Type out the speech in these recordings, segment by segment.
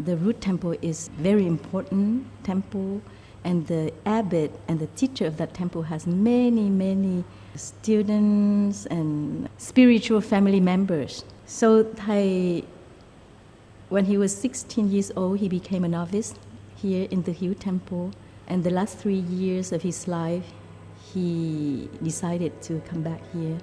The root temple is very important temple, and the abbot and the teacher of that temple has many students and spiritual family members. So Thầy, when he was 16 years old, he became a novice here in the Hill Temple. And the last 3 years of his life, he decided to come back here.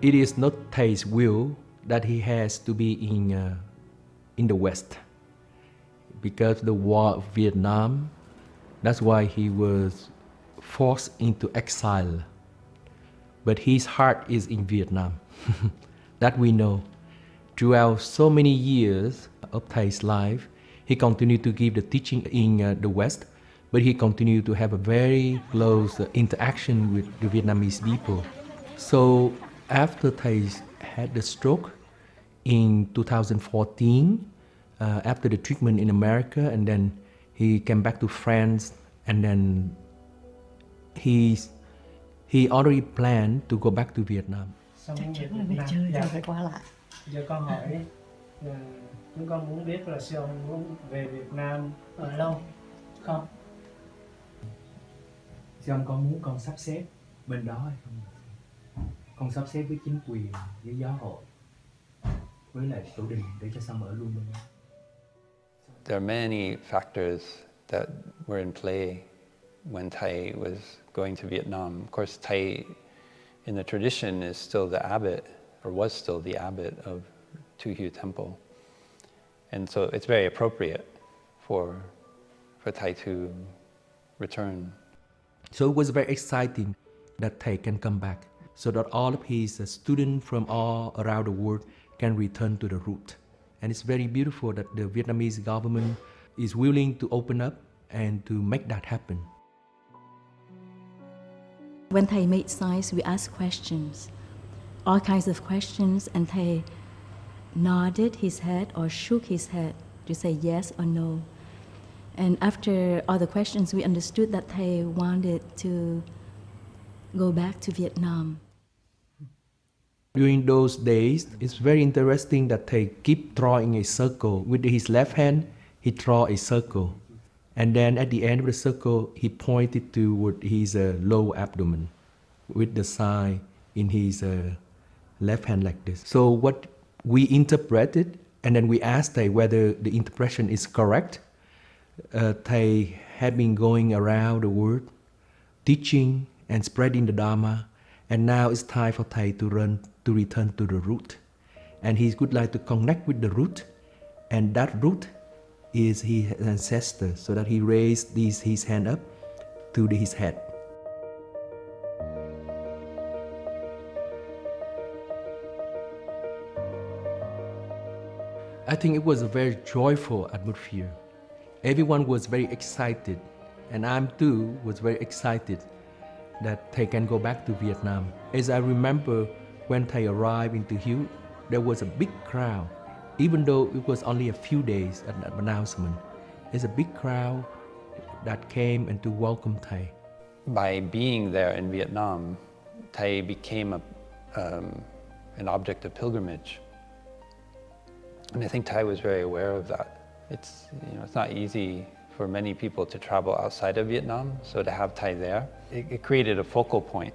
It is not Thay's will that he has to be in the West, because the war of Vietnam. That's why he was forced into exile. But his heart is in Vietnam. That we know. Throughout so many years of Thay's life, he continued to give the teaching in the West, but he continued to have a very close interaction with the Vietnamese people. So after Thầy had the stroke in 2014, after the treatment in America, and then he came back to France, and then he already planned to go back to Vietnam. Chắc chắn là về chơi rồi phải qua lại. Giờ con hỏi, chúng con muốn biết là sư ông muốn về Việt Nam ở lâu không? Sư ông có muốn con sắp xếp bên đó hay không? Con sắp xếp với chính quyền, với giáo hội, với lại tổ đình để cho xong ở luôn bên đó. There are many factors that were in play when Thầy was going to Vietnam. Of course, Thầy in the tradition is still the abbot, or was still the abbot of Tu Hieu Temple. And so it's very appropriate for Thầy to return. So it was very exciting that Thầy can come back, so that all of his students from all around the world can return to the root. And it's very beautiful that the Vietnamese government is willing to open up and to make that happen. When Thầy made signs, we asked questions, all kinds of questions, and Thầy nodded his head or shook his head to say yes or no. And after all the questions, we understood that Thầy wanted to go back to Vietnam. During those days, it's very interesting that Thầy keep drawing a circle. With his left hand, he draw a circle. And then at the end of the circle, he pointed toward his low abdomen with the sign in his left hand like this. So what we interpreted, and then we asked Thầy whether the interpretation is correct. Thầy had been going around the world, teaching and spreading the Dharma, and now it's time for Thầy to return to the root. And he would like to connect with the root, and that root is his ancestor, so that he raised his hand up to his head. I think it was a very joyful atmosphere. Everyone was very excited, and I too was very excited that Thầy can go back to Vietnam. As I remember, when Thầy arrived in Tu Hieu, there was a big crowd. Even though it was only a few days at that announcement, there's a big crowd that came and to welcome Thầy. By being there in Vietnam, Thầy became an object of pilgrimage. And I think Thầy was very aware of that. It's not easy for many people to travel outside of Vietnam, so to have Thầy there, it created a focal point.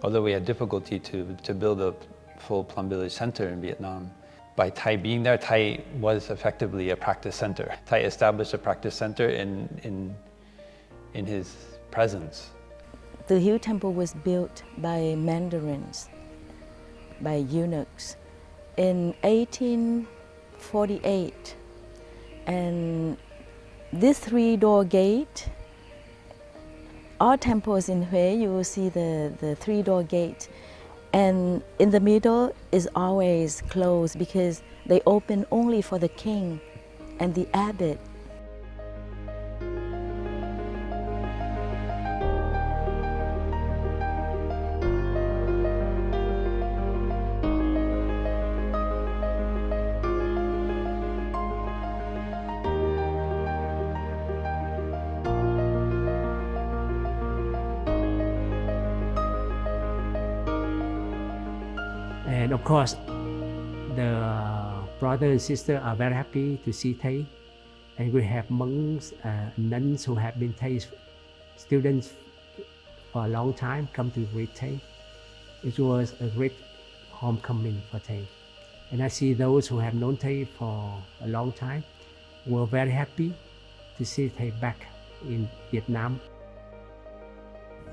Although we had difficulty to build a full Plum Village center in Vietnam, by Thầy being there, Thầy was effectively a practice center. Thầy established a practice center in his presence. The Hill Temple was built by mandarins, by eunuchs, in 1848. And this three-door gate, all temples in Hue, you will see the three-door gate. And in the middle is always closed because they open only for the king and the abbot. And of course, the brother and sister are very happy to see Thầy. And we have monks, nuns who have been Thei's students for a long time come to greet Thầy. It was a great homecoming for Thầy. And I see those who have known Thầy for a long time were very happy to see Thầy back in Vietnam.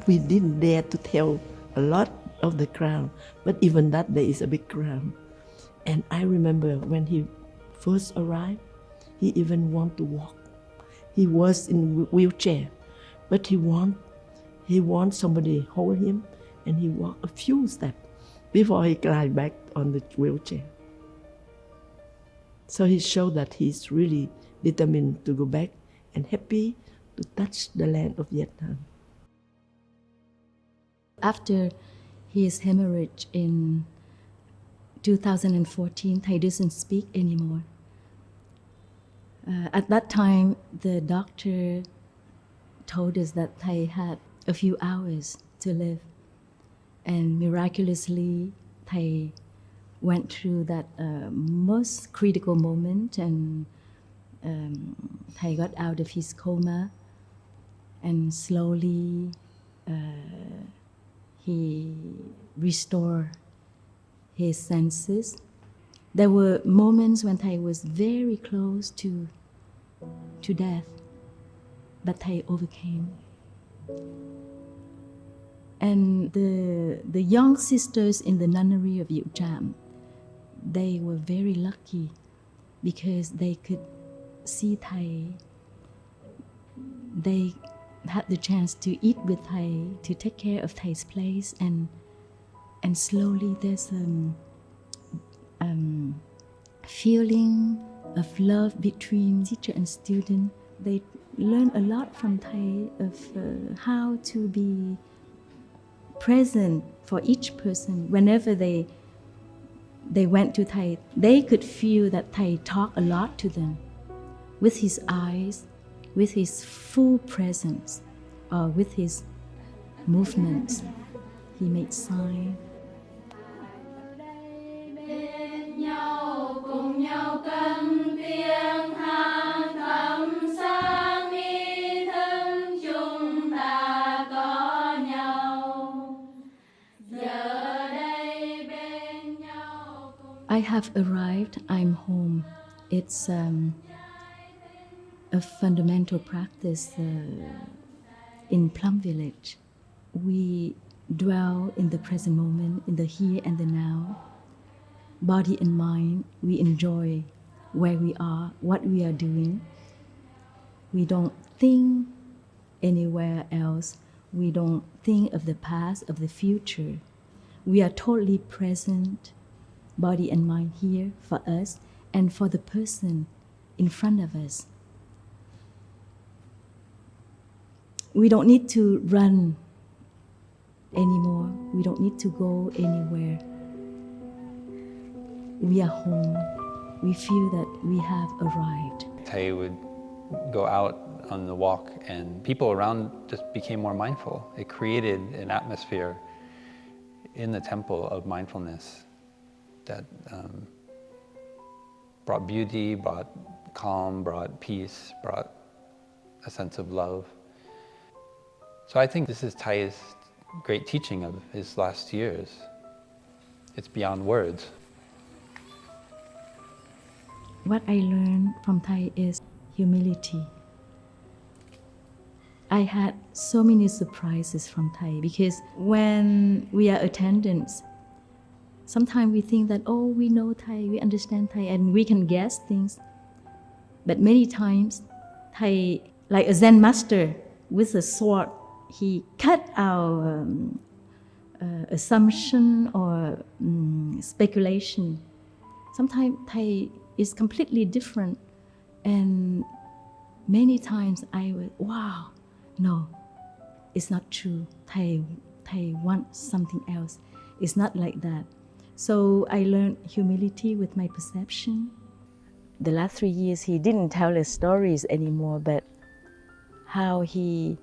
We didn't dare to tell a lot of the crowd, but even that there is a big crowd. And I remember when he first arrived, he even wanted to walk. He was in wheelchair, but he want somebody hold him, and he walked a few steps before he climbed back on the wheelchair. So he showed that he's really determined to go back and happy to touch the land of Vietnam. After his hemorrhage in 2014, Thầy doesn't speak anymore. At that time, the doctor told us that Thầy had a few hours to live. And miraculously, Thầy went through that most critical moment, and Thầy got out of his coma, and slowly he restored his senses. There were moments when Thầy was very close to death, but Thầy overcame. And the young sisters in the nunnery of Liệu, they were very lucky because they could see Thầy. They had the chance to eat with Thầy, to take care of Thei's place, and slowly there's feeling of love between teacher and student. They learn a lot from Thầy of how to be present for each person. Whenever they went to Thầy, they could feel that Thầy talked a lot to them with his eyes, with his full presence, or with his movements. He made signs. I have arrived, I'm home. It's a fundamental practice in Plum Village. We dwell in the present moment, in the here and the now. Body and mind, we enjoy where we are, what we are doing. We don't think anywhere else. We don't think of the past, of the future. We are totally present, body and mind here for us and for the person in front of us. We don't need to run anymore. We don't need to go anywhere. We are home. We feel that we have arrived. Thầy would go out on the walk and people around just became more mindful. It created an atmosphere in the temple of mindfulness that brought beauty, brought calm, brought peace, brought a sense of love. So I think this is Thay's great teaching of his last years. It's beyond words. What I learned from Thay is humility. I had so many surprises from Thay because when we are attendants, sometimes we think that, oh, we know Thay, we understand Thay, and we can guess things. But many times, Thay, like a Zen master with a sword, he cut our assumption or speculation. Sometimes Thay is completely different And many times I was, wow, no, it's not true. Thầy wants something else. It's not like that. So I learned humility with my perception. The last 3 years, he didn't tell us stories anymore, but how he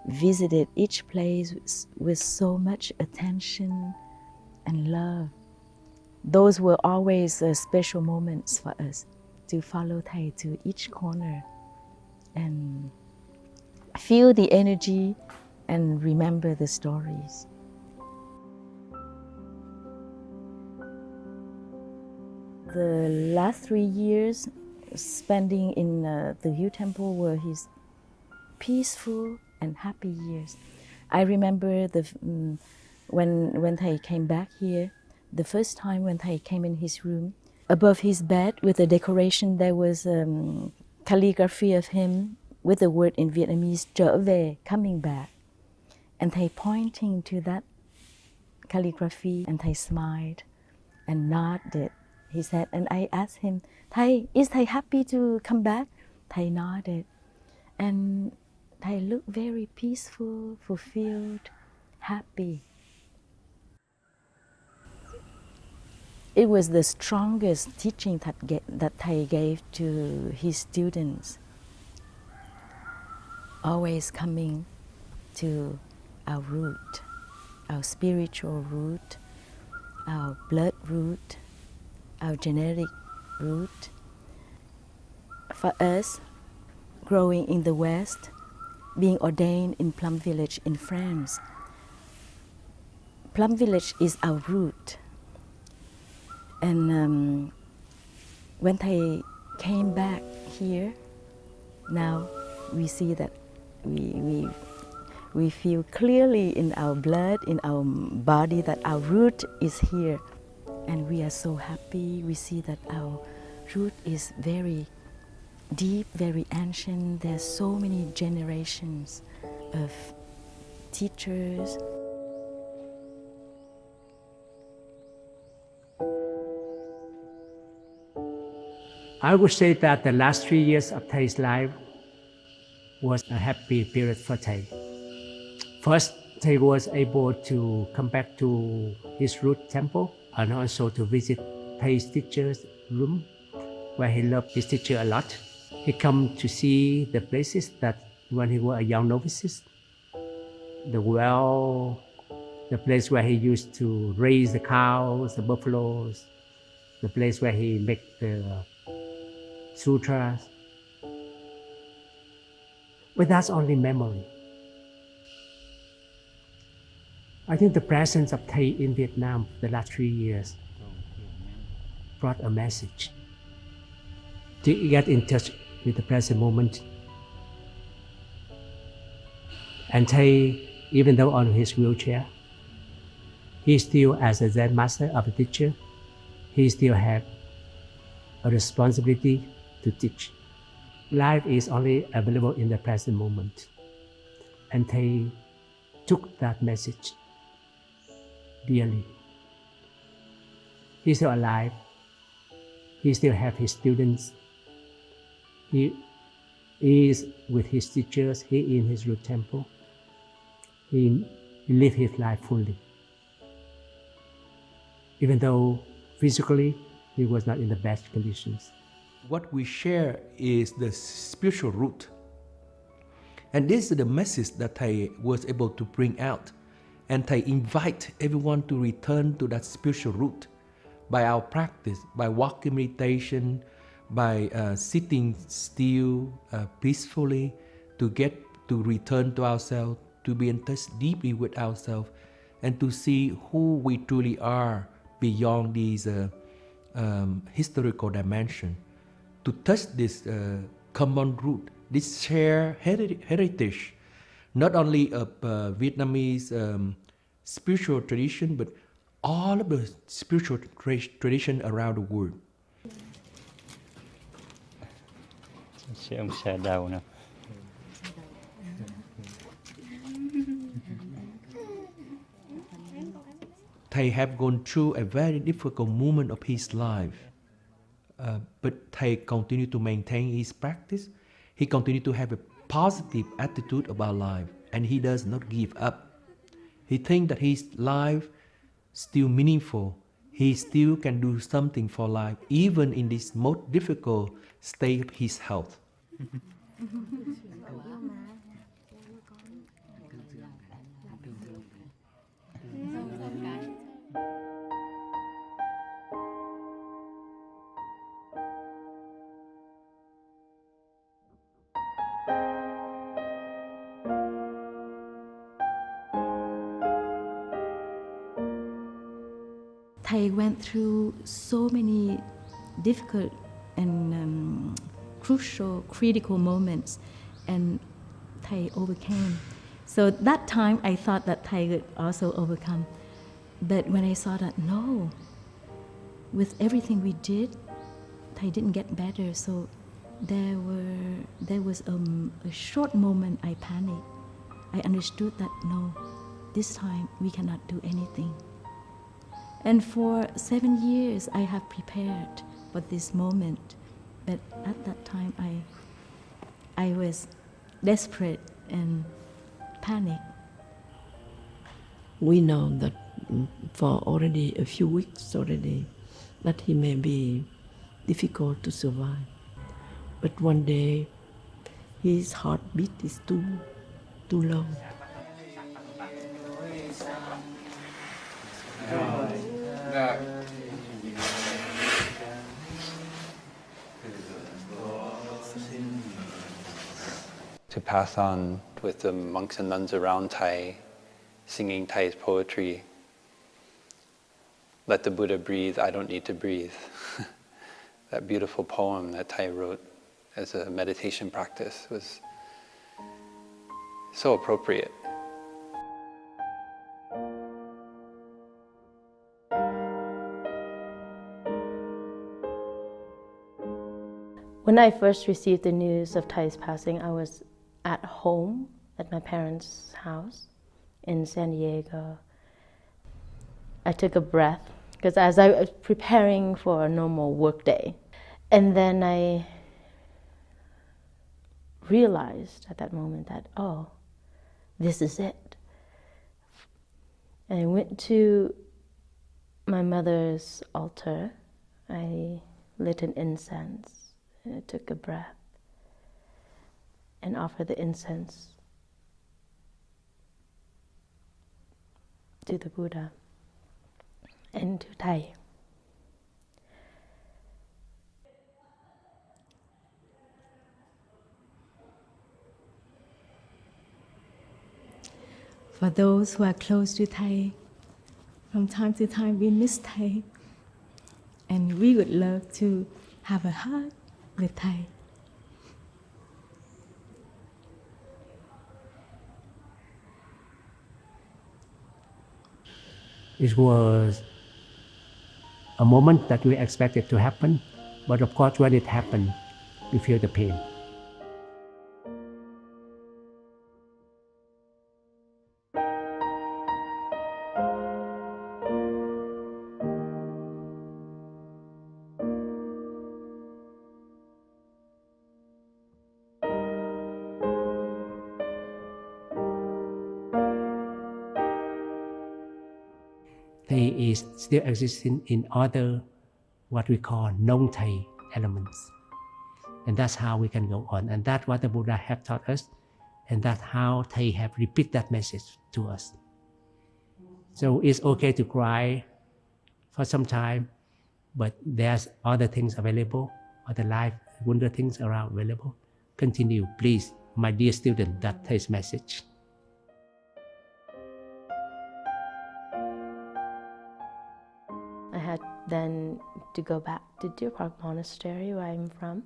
visited each place with so much attention and love. Those were always special moments for us, to follow Thầy to each corner and feel the energy and remember the stories. The last 3 years spending in the View Temple were his peaceful and happy years. I remember when Thầy came back here, the first time when Thầy came in his room, above his bed with the decoration there was calligraphy of him with the word in Vietnamese, trở về, coming back. And Thầy pointing to that calligraphy, and Thầy smiled and nodded his head. And I asked him, Thầy, is Thầy happy to come back? Thầy nodded. And Thầy looked very peaceful, fulfilled, happy. It was the strongest teaching that Thầy gave to his students. Always coming to our root, our spiritual root, our blood root, our genetic root. For us, growing in the West, being ordained in Plum Village in France, Plum Village is our root. And when Thầy came back here, now we see that we feel clearly in our blood, in our body, that our root is here. And we are so happy. We see that our root is very deep, very ancient. There's so many generations of teachers. I would say that the last 3 years of Thay's life was a happy period for Thay. First, Thay was able to come back to his root temple and also to visit Thay's teacher's room, where he loved his teacher a lot. He come to see the places that when he was a young novice, the well, the place where he used to raise the cows, the buffaloes, the place where he make the sutras. But that's only memory. I think the presence of Thay in Vietnam the last 3 years brought a message to get in touch with the present moment. And Thay, even though on his wheelchair, he still, as a Zen master of a teacher, he still had a responsibility to teach. Life is only available in the present moment. And Thay took that message dearly. He's still alive. He still has his students. He is with his teachers. He in his root temple. He lived his life fully. Even though physically he was not in the best conditions. What we share is the spiritual root. And this is the message that Thầy was able to bring out. And Thầy invite everyone to return to that spiritual root by our practice, by walking meditation, by sitting still, peacefully, to get to return to ourselves, to be in touch deeply with ourselves, and to see who we truly are beyond these historical dimension. To touch this common root, this shared heritage, not only of Vietnamese spiritual tradition, but all of the spiritual tradition around the world. Ông xà đầu nè. Thầy have gone through a very difficult moment of his life. but Thầy continued to maintain his practice. He continued to have a positive attitude about life, and he does not give up. He thinks that his life still meaningful. He still can do something for life, even in this most difficult state of his health. Thầy went through so many difficult and crucial, critical moments, and Thầy overcame. So that time I thought that Thầy would also overcome. But when I saw that, no, with everything we did, Thầy didn't get better. So there was a short moment I panicked. I understood that no, this time we cannot do anything. And for 7 years I have prepared for this moment. But at that time I was desperate and panicked. We know that for already a few weeks already that he may be difficult to survive. But one day his heartbeat is too low. To pass on with the monks and nuns around Thầy, singing Thay's poetry. Let the Buddha breathe, I don't need to breathe. That beautiful poem that Thay wrote as a meditation practice was so appropriate. When I first received the news of Thay's passing, I was at home at my parents' house in San Diego. I took a breath because as I was preparing for a normal work day, and then I realized at that moment that, oh, this is it. And I went to my mother's altar. I lit an incense, and I took a breath and offered the incense to the Buddha and to Thay. For those who are close to Thầy, from time to time we miss Thầy, and we would love to have a hug with Thầy. It was a moment that we expected to happen, but of course when it happened, we feel the pain. Thầy is still existing in other, what we call non-Thầy elements. And that's how we can go on. And that's what the Buddha have taught us. And that's how Thầy have repeated that message to us. So it's okay to cry for some time, but there's other things available, other life, wonder things around available. Continue, please, my dear student, that's Thay's message. I had then to go back to Deer Park Monastery, where I'm from,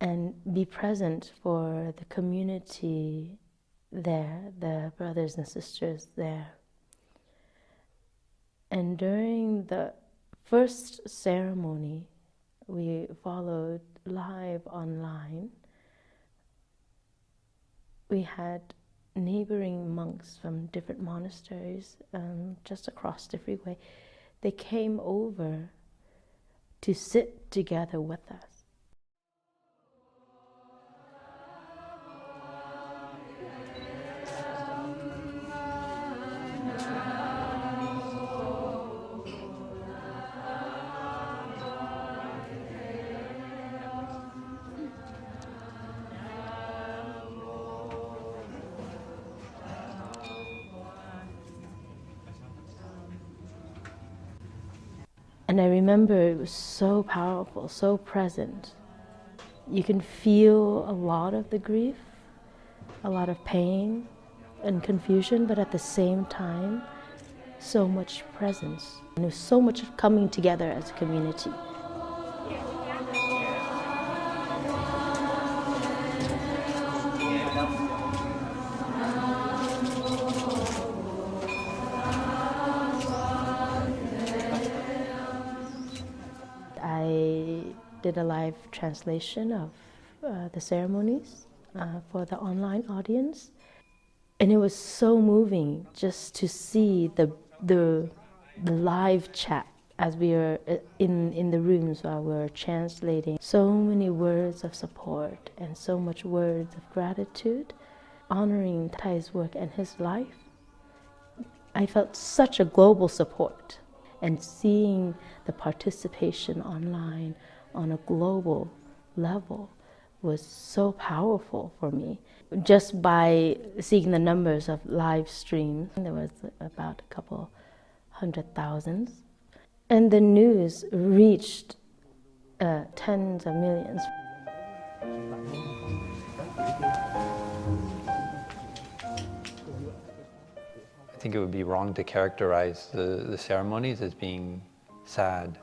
and be present for the community there, the brothers and sisters there. And during the first ceremony, we followed live online. We had neighboring monks from different monasteries just across the freeway. They came over to sit together with us. And I remember it was so powerful, so present. You can feel a lot of the grief, a lot of pain and confusion, but at the same time, so much presence. And there's so much coming together as a community. I did a live translation of the ceremonies for the online audience. And it was so moving just to see the live chat as we were in the rooms while we were translating. So many words of support and so much words of gratitude, honoring Thay's work and his life. I felt such a global support, and seeing the participation online on a global level was so powerful for me. Just by seeing the numbers of live streams, there was about a couple 100,000. And the news reached tens of millions. I think it would be wrong to characterize the ceremonies as being sad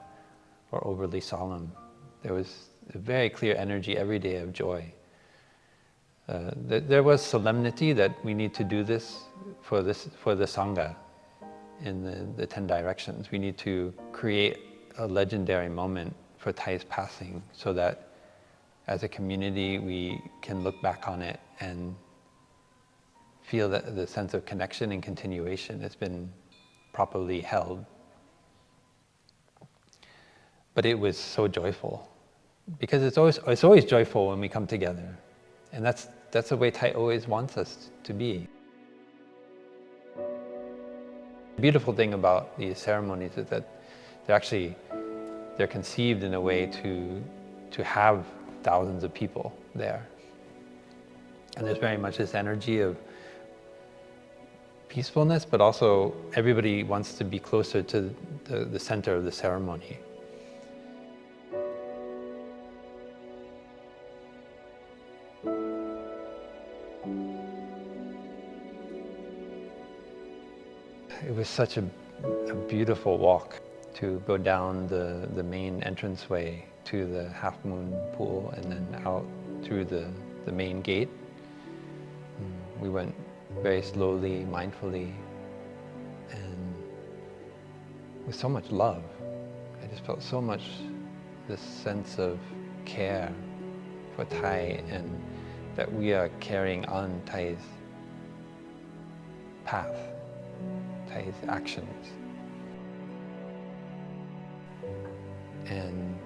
or overly solemn. There was a very clear energy every day of joy. There was solemnity that we need to do this for the Sangha in the 10 directions. We need to create a legendary moment for Thay's passing so that as a community we can look back on it and feel that the sense of connection and continuation has been properly held. But it was so joyful, because it's always joyful when we come together, and that's the way Thay always wants us to be. The beautiful thing about these ceremonies is that they're conceived in a way to have thousands of people there, and there's very much this energy of peacefulness, but also everybody wants to be closer to the center of the ceremony. It was such a beautiful walk to go down the main entranceway to the half moon pool and then out through the main gate. We went very slowly, mindfully, and with so much love. I just felt so much this sense of care for Thay, and that we are carrying on Thay's path, Thay's actions. And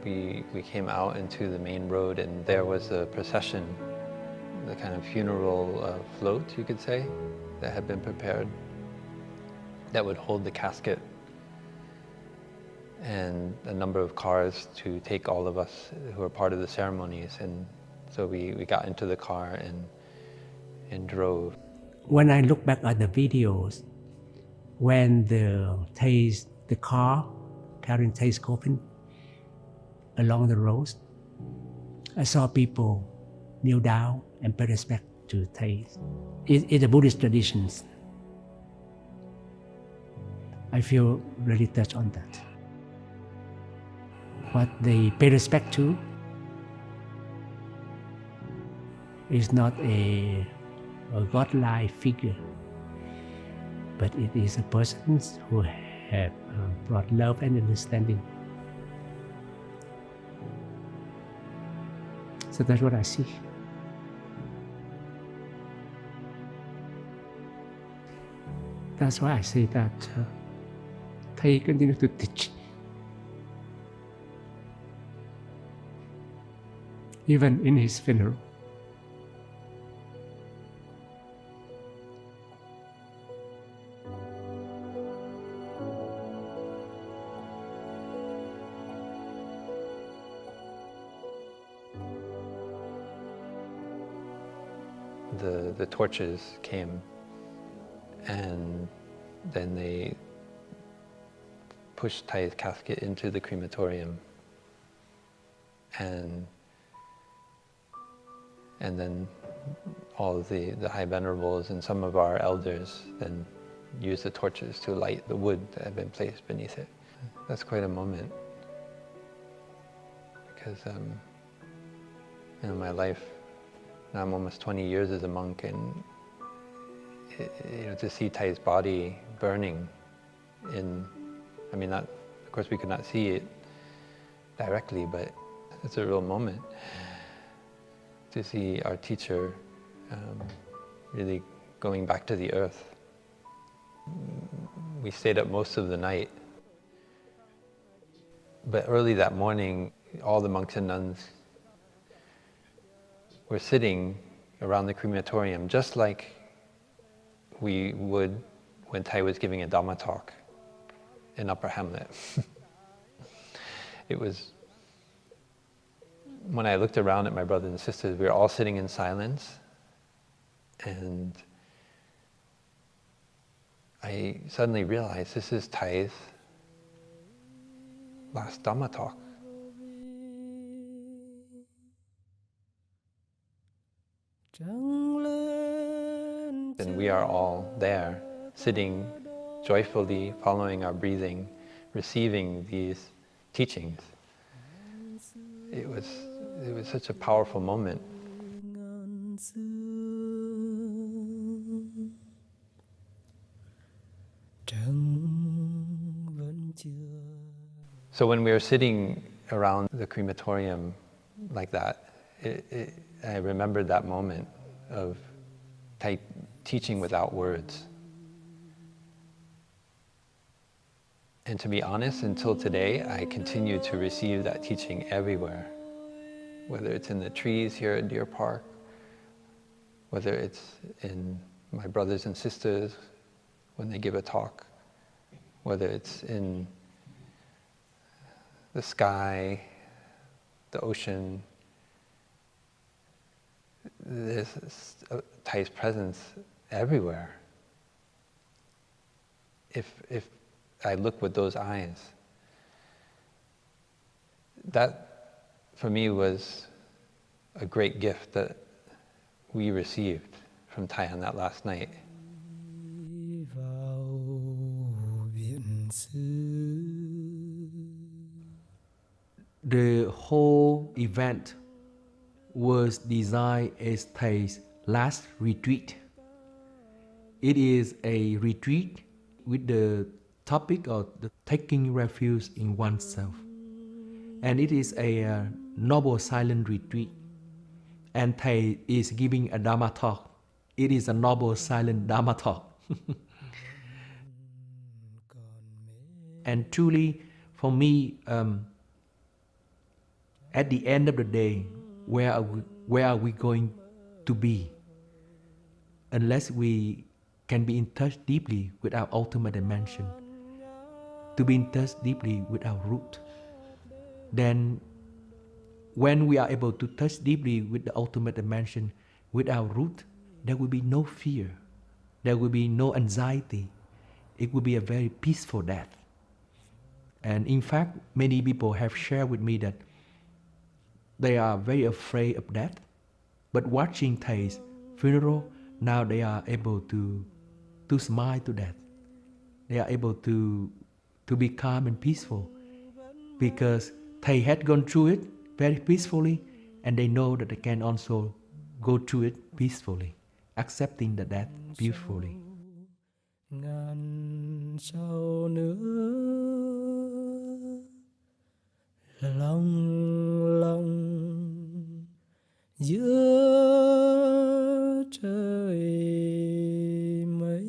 we came out into the main road, and there was a procession, the kind of funeral float, you could say, that had been prepared, that would hold the casket, and a number of cars to take all of us who are part of the ceremonies. And so we got into the car and drove. When I look back at the videos, when the car carrying Thay's coffin along the road, I saw people kneel down and pay respect to Thay. It's a Buddhist tradition. I feel really touched on that. What they pay respect to is not a godlike figure, but it is a person who have brought love and understanding. So that's what I see. That's why I say that Thay continue to teach even in his funeral. The torches came, and then they pushed Thai's casket into the crematorium, and then all of the high venerables and some of our elders then used the torches to light the wood that had been placed beneath it. That's quite a moment, because in my life, now I'm almost 20 years as a monk, and to see Thai's body burning not, of course we could not see it directly, but it's a real moment to see our teacher really going back to the earth. We stayed up most of the night, but early that morning, all the monks and nuns were sitting around the crematorium, just like we would when Thai was giving a Dhamma talk in Upper Hamlet. It was, when I looked around at my brothers and sisters, we were all sitting in silence, and I suddenly realized this is Thai's last Dhamma talk. And we are all there, sitting joyfully, following our breathing, receiving these teachings. It was such a powerful moment. So when we were sitting around the crematorium like that, I remembered that moment of Thai teaching without words. And to be honest, until today, I continue to receive that teaching everywhere. Whether it's in the trees here at Deer Park, whether it's in my brothers and sisters when they give a talk, whether it's in the sky, the ocean. There's Thai's presence everywhere. If I look with those eyes, that for me was a great gift that we received from Thai on that last night. The whole event was designed as Thai's last retreat. It is a retreat with the topic of the taking refuge in oneself. And it is a noble silent retreat. And Thai is giving a Dhamma talk. It is a noble silent Dhamma talk. And truly, for me, at the end of the day, where are we going to be? Unless we can be in touch deeply with our ultimate dimension, to be in touch deeply with our root, then when we are able to touch deeply with the ultimate dimension, with our root, there will be no fear, there will be no anxiety. It will be a very peaceful death. And in fact, many people have shared with me that they are very afraid of death, but watching Thai's funeral, now they are able to smile to death. They are able to be calm and peaceful, because Thai had gone through it very peacefully, and they know that they can also go through it peacefully, accepting the death beautifully. Ngàn sau nữa lòng lòng giữa trời mây.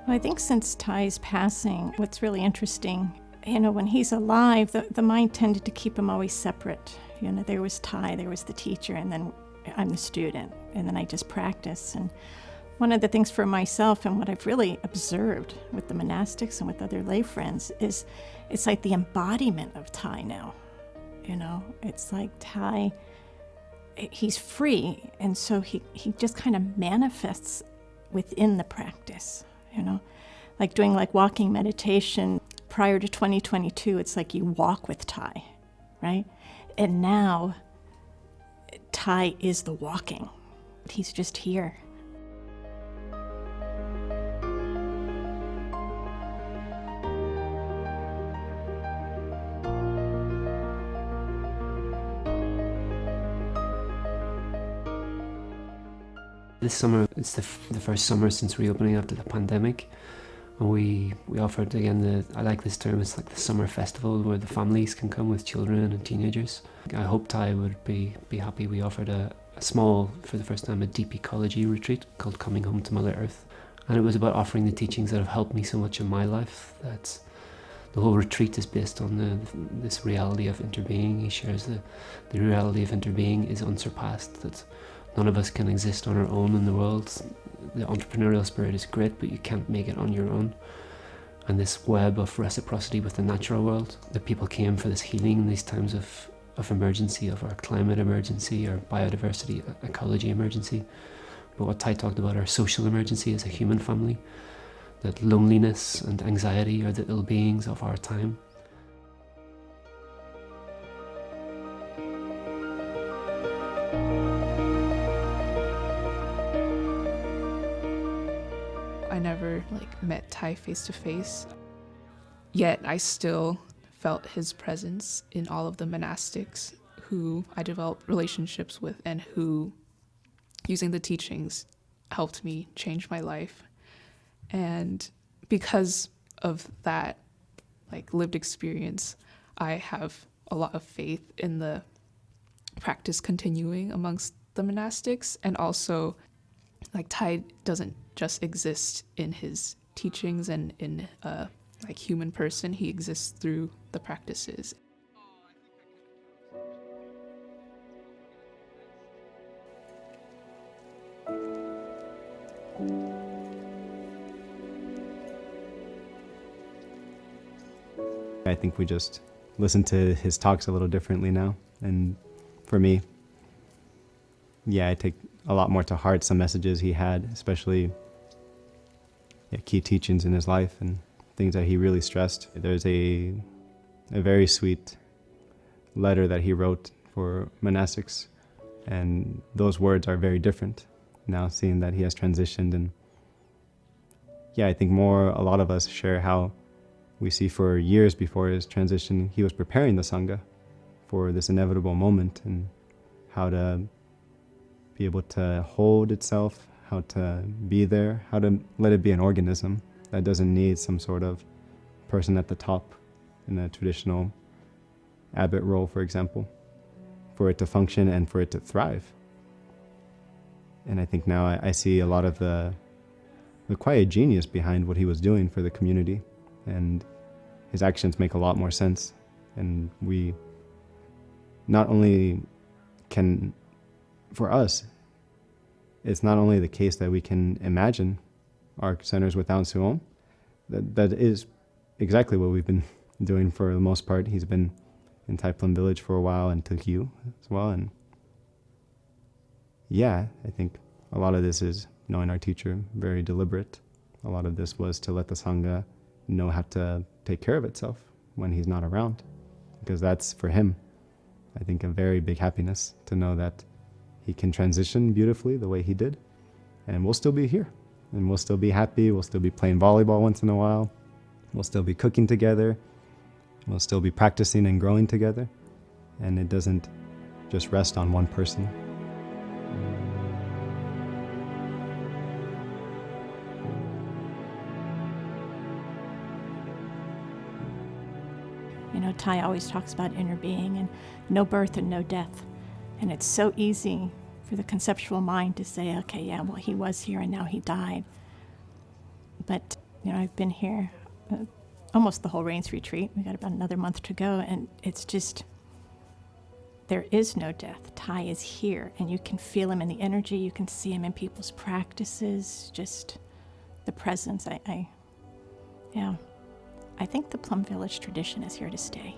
Well, I think since Thai's passing, what's really interesting, when he's alive, the mind tended to keep him always separate. There was Thai, there was the teacher, and then I'm the student, and then I just practice. And one of the things for myself and what I've really observed with the monastics and with other lay friends is it's like the embodiment of Thai now. It's like Thai, he's free, and so he just kind of manifests within the practice, like doing like walking meditation. Prior to 2022, it's like you walk with Thai, right? And now Thai is the walking. He's just here. This summer, it's the first summer since reopening after the pandemic. And we offered, again, I like this term, it's like the summer festival where the families can come with children and teenagers. I hope Thai would be happy. We offered a small, for the first time, a deep ecology retreat called Coming Home to Mother Earth. And it was about offering the teachings that have helped me so much in my life. That's the whole retreat is based on this reality of interbeing. He shares the reality of interbeing is unsurpassed, that none of us can exist on our own in the world. The entrepreneurial spirit is great, but you can't make it on your own. And this web of reciprocity with the natural world, that people came for this healing in these times of emergency, of our climate emergency, our biodiversity, ecology emergency. But what Thai talked about, our social emergency as a human family, that loneliness and anxiety are the ill beings of our time. I never met Thai face to face, yet I still felt his presence in all of the monastics who I developed relationships with and who, using the teachings, helped me change my life. And because of that lived experience, I have a lot of faith in the practice continuing amongst the monastics, and also Thai doesn't just exist in his teachings and in human person. He exists through the practices. I think we just listen to his talks a little differently now. And for me, I take a lot more to heart some messages he had, especially key teachings in his life and things that he really stressed. There's a very sweet letter that he wrote for monastics, and those words are very different now, seeing that he has transitioned. And I think a lot of us share how we see for years before his transition, he was preparing the Sangha for this inevitable moment, and how to be able to hold itself, how to be there, how to let it be an organism that doesn't need some sort of person at the top in a traditional abbot role, for example, for it to function and for it to thrive. And I think now I see a lot of the quiet genius behind what he was doing for the community, and his actions make a lot more sense. And we not only can, for us, it's not only the case that we can imagine our centers with Aung Suom. That is exactly what we've been doing for the most part. He's been in Thai Plum Village for a while, and Tukyu as well. And I think a lot of this is knowing our teacher, very deliberate. A lot of this was to let the Sangha know how to take care of itself when he's not around, because that's, for him, I think, a very big happiness to know that he can transition beautifully the way he did, and we'll still be here, and we'll still be happy, we'll still be playing volleyball once in a while, we'll still be cooking together, we'll still be practicing and growing together, and it doesn't just rest on one person. Thai always talks about inner being and no birth and no death. And it's so easy for the conceptual mind to say, okay, well, he was here and now he died. But I've been here almost the whole Rains retreat. We got about another month to go, and it's just, there is no death. Thai is here, and you can feel him in the energy. You can see him in people's practices. Just the presence. I think the Plum Village tradition is here to stay.